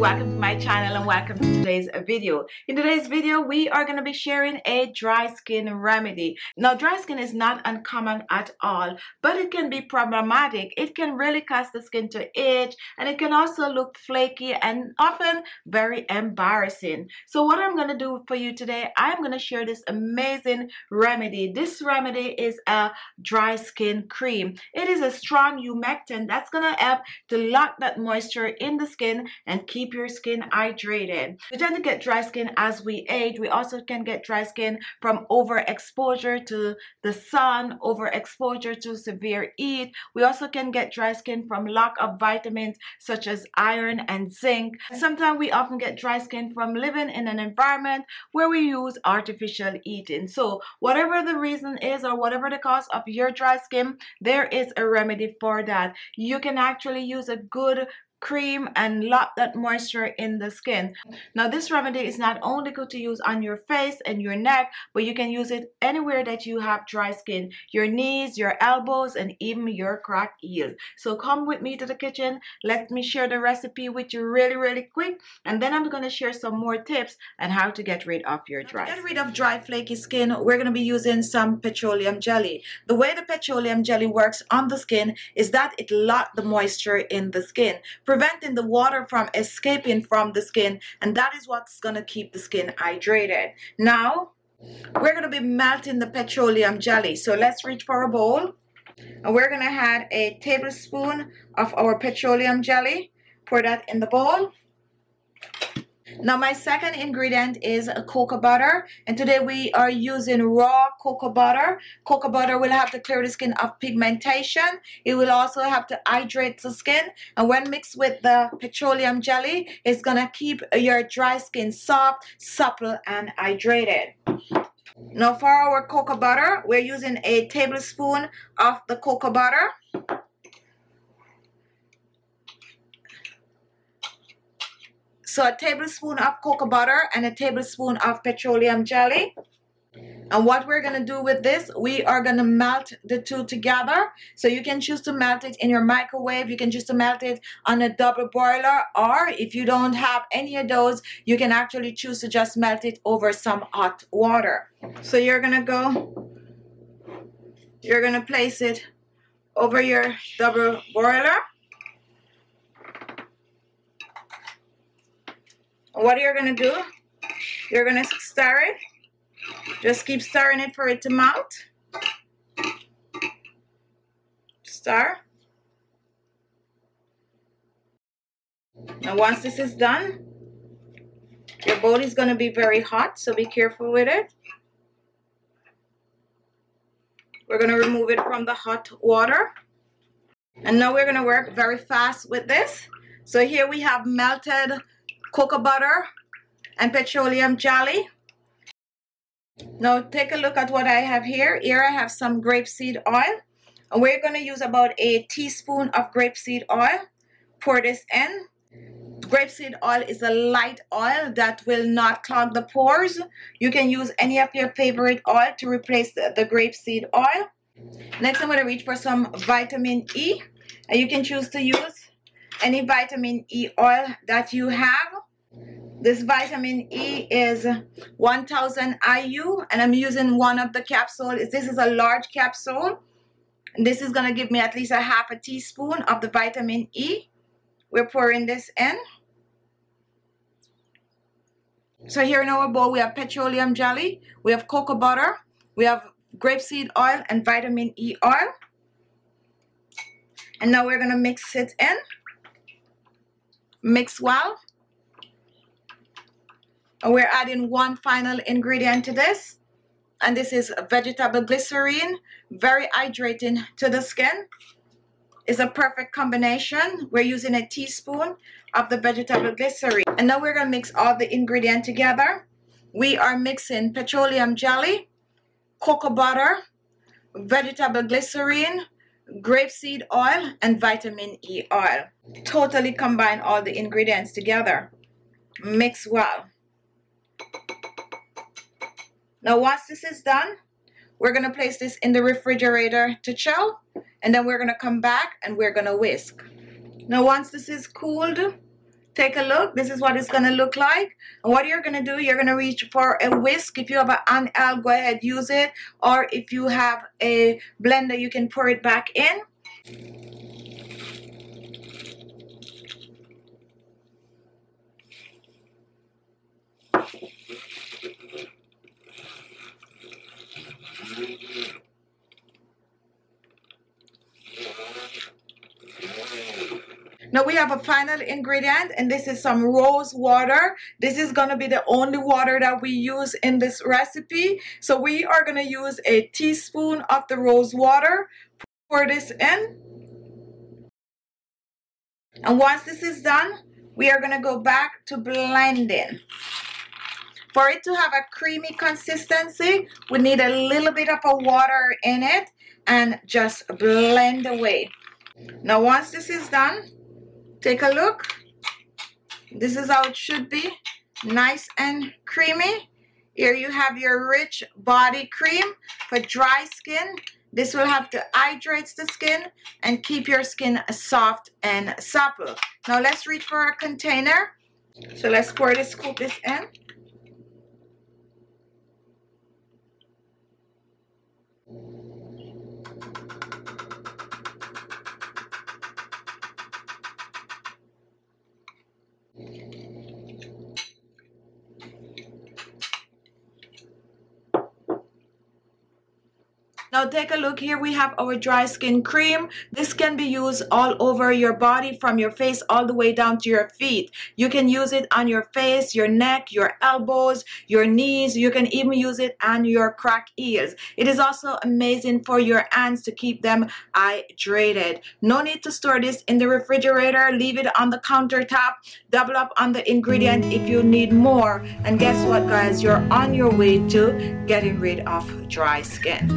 Welcome to my channel and welcome to today's video. In today's video we are going to be sharing a dry skin remedy. Now dry skin is not uncommon at all, but it can be problematic. It can really cause the skin to itch, and it can also look flaky and often very embarrassing. So what I'm going to do for you today, I'm going to share this amazing remedy. This remedy is a dry skin cream. It is a strong humectant that's going to help to lock that moisture in the skin and keep your skin hydrated. We tend to get dry skin as we age. We also can get dry skin from overexposure to the sun, overexposure to severe heat. We also can get dry skin from lack of vitamins such as iron and zinc. Sometimes we often get dry skin from living in an environment where we use artificial heating. So whatever the reason is or whatever the cause of your dry skin, there is a remedy for that. You can actually use a good cream and lock that moisture in the skin. Now this remedy is not only good to use on your face and your neck, but you can use it anywhere that you have dry skin, your knees, your elbows, and even your cracked heels. So come with me to the kitchen. Let me share the recipe with you really quick, and then I'm going to share some more tips on how to get rid of your dry skin. To get rid of dry flaky skin, we're going to be using some petroleum jelly. The way the petroleum jelly works on the skin is that it locks the moisture in the skin, preventing the water from escaping from the skin, and that is what's going to keep the skin hydrated. Now we're going to be melting the petroleum jelly, so let's reach for a bowl, and we're going to add a tablespoon of our petroleum jelly. Pour that in the bowl. Now my second ingredient is a cocoa butter, and today we are using raw cocoa butter. Cocoa butter will have to clear the skin of pigmentation. It will also have to hydrate the skin, and when mixed with the petroleum jelly, it's gonna keep your dry skin soft, supple, and hydrated. Now for our cocoa butter, we're using a tablespoon of the cocoa butter. So a tablespoon of cocoa butter and a tablespoon of petroleum jelly. And what we're going to do with this, we are going to melt the two together. So you can choose to melt it in your microwave. You can choose to melt it on a double boiler. Or if you don't have any of those, you can actually choose to just melt it over some hot water. So you're going to place it over your double boiler. What you're going to do, you're going to stir it. Just keep stirring it for it to melt. Stir. Now once this is done, your bowl is going to be very hot, so be careful with it. We're going to remove it from the hot water. And now we're going to work very fast with this. So here we have melted cocoa butter and petroleum jelly. Now take a look at what I have here. Here I have some grapeseed oil, and we're going to use about a teaspoon of grapeseed oil. Pour this in. Grapeseed oil is a light oil that will not clog the pores. You can use any of your favorite oil to replace the grapeseed oil. Next I'm going to reach for some vitamin E, and you can choose to use any vitamin E oil that you have. This vitamin E is 1000 IU, and I'm using one of the capsules. This is a large capsule, and this is going to give me at least a half a teaspoon of the vitamin E. We're pouring this in. So here in our bowl we have petroleum jelly, we have cocoa butter, we have grapeseed oil and vitamin E oil. And now we're going to mix it in. Mix well. And we're adding one final ingredient to this, and this is vegetable glycerine. Very hydrating to the skin. It's a perfect combination. We're using a teaspoon of the vegetable glycerine. And now we're going to mix all the ingredients together. We are mixing petroleum jelly, cocoa butter, vegetable glycerine, grapeseed oil, and vitamin E oil. Totally combine all the ingredients together. Mix well. Now once this is done, we're going to place this in the refrigerator to chill, and then we're going to come back and we're going to whisk. Now once this is cooled, take a look. This is what it's going to look like. And what you're going to do, you're going to reach for a whisk. If you have an handheld, go ahead, use it. Or if you have a blender, you can pour it back in. Now we have a final ingredient, and this is some rose water. This is going to be the only water that we use in this recipe. So we are going to use a teaspoon of the rose water. Pour this in. And once this is done, we are going to go back to blending. For it to have a creamy consistency, we need a little bit of a water in it, and just blend away. Now once this is done, take a look. This is how it should be. Nice and creamy. Here you have your rich body cream. For dry skin, this will have to hydrate the skin and keep your skin soft and supple. Now let's reach for a container. So let's pour this, scoop this in. Now take a look. Here we have our dry skin cream. This can be used all over your body, from your face all the way down to your feet. You can use it on your face, your neck, your elbows, your knees. You can even use it on your cracked heels. It is also amazing for your hands to keep them hydrated. No need to store this in the refrigerator. Leave it on the countertop. Double up on the ingredient if you need more. And guess what, guys? You're on your way to getting rid of dry skin.